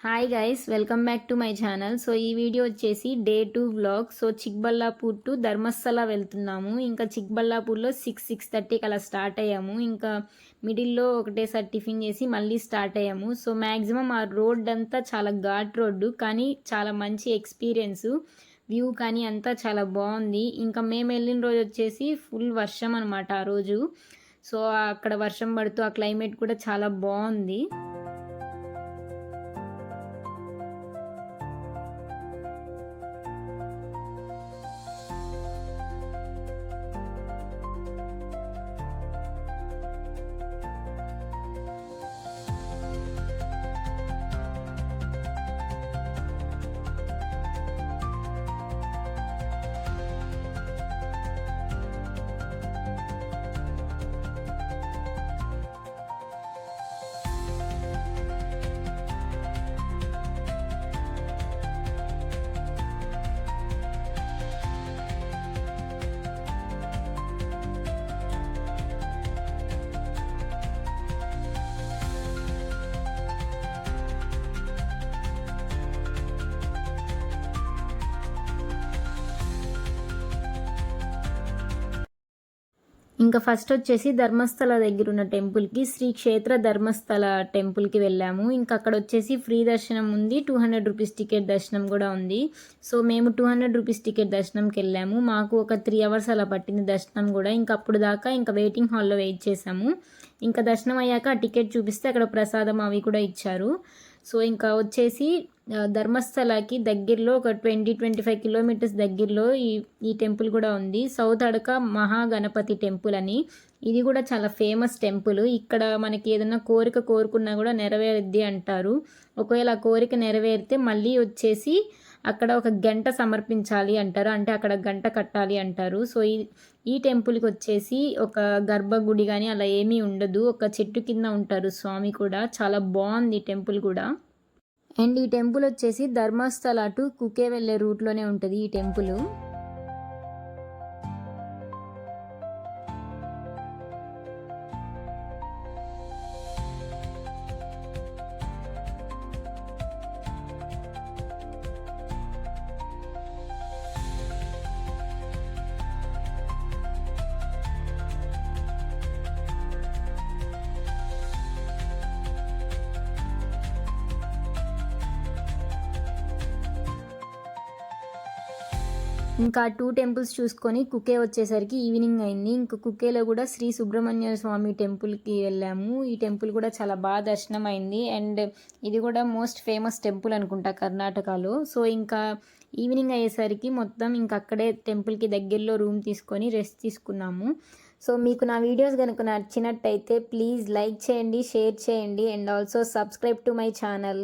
Hi guys, welcome back to my channel. So ఈ video వచ్చేసి day 2 vlog. So Chikballapur to Dharmasthala వెళ్తున్నాము. ఇంకా చిక్బల్లాపూర్లో 6:30కి అలా స్టార్ట్ అయ్యాము. ఇంకా మిడిల్లో ఒకటేసారి టిఫిన్ చేసి మళ్ళీ స్టార్ట్ అయ్యాము. సో మ్యాక్సిమం ఆ రోడ్ అంతా చాలా ఘాట్ రోడ్డు, కానీ చాలా మంచి ఎక్స్పీరియన్స్. వ్యూ కానీ అంతా చాలా బాగుంది. ఇంకా మేము వెళ్ళిన రోజు వచ్చేసి ఫుల్ వర్షం అనమాట ఆ రోజు. సో అక్కడ వర్షం పడుతూ ఆ క్లైమేట్ కూడా చాలా బాగుంది. ఇంకా ఫస్ట్ వచ్చేసి ధర్మస్థల దగ్గర ఉన్న టెంపుల్కి, శ్రీ క్షేత్ర ధర్మస్థల టెంపుల్కి వెళ్ళాము. ఇంకా అక్కడ వచ్చేసి ఫ్రీ దర్శనం ఉంది, 200 రూపీస్ టికెట్ దర్శనం కూడా ఉంది. సో మేము 200 రూపీస్ టికెట్ దర్శనంకి వెళ్ళాము. మాకు ఒక 3 అవర్స్ అలా పట్టింది దర్శనం కూడా. ఇంకా అప్పుడు దాకా ఇంకా వెయిటింగ్ హాల్లో వెయిట్ చేసాము. ఇంకా దర్శనం అయ్యాక ఆ టికెట్ చూపిస్తే అక్కడ ప్రసాదం అవి కూడా ఇచ్చారు. సో ఇంకా వచ్చేసి ధర్మస్థలకి దగ్గరలో ఒక 20-25 కిలోమీటర్స్ దగ్గరలో ఈ టెంపుల్ కూడా ఉంది. సౌత్ అడక మహాగణపతి టెంపుల్ అని. ఇది కూడా చాలా ఫేమస్ టెంపుల్. ఇక్కడ మనకి ఏదైనా కోరిక కోరుకున్నా కూడా నెరవేరుద్ది అంటారు. ఒకవేళ ఆ కోరిక నెరవేరితే మళ్ళీ వచ్చేసి అక్కడ ఒక గంట సమర్పించాలి అంటారు, అంటే అక్కడ గంట కట్టాలి అంటారు. సో ఈ టెంపుల్కి వచ్చేసి ఒక గర్భగుడి కానీ అలా ఏమీ ఉండదు, ఒక చెట్టు కింద ఉంటారు స్వామి కూడా. చాలా బాగుంది టెంపుల్ కూడా. అండ్ ఈ టెంపుల్ వచ్చేసి ధర్మస్థల టు కుకే వెళ్ళే రూట్లోనే ఉంటుంది ఈ టెంపుల్. ఇంకా 2 టెంపుల్స్ చూసుకొని కుకే వచ్చేసరికి ఈవినింగ్ అయింది. ఇంకా కుకేలో కూడా శ్రీ సుబ్రహ్మణ్య స్వామి టెంపుల్కి వెళ్ళాము. ఈ టెంపుల్ కూడా చాలా బాగా దర్శనం అయింది. అండ్ ఇది కూడా మోస్ట్ ఫేమస్ టెంపుల్ అనుకుంటా కర్ణాటకలో. సో ఇంకా ఈవినింగ్ అయ్యేసరికి మొత్తం ఇంకా అక్కడే టెంపుల్కి దగ్గరలో రూమ్ తీసుకొని రెస్ట్ తీసుకున్నాము. సో మీకు నా వీడియోస్ కనుక నచ్చినట్టయితే ప్లీజ్ లైక్ చేయండి, షేర్ చేయండి, and also subscribe to my channel.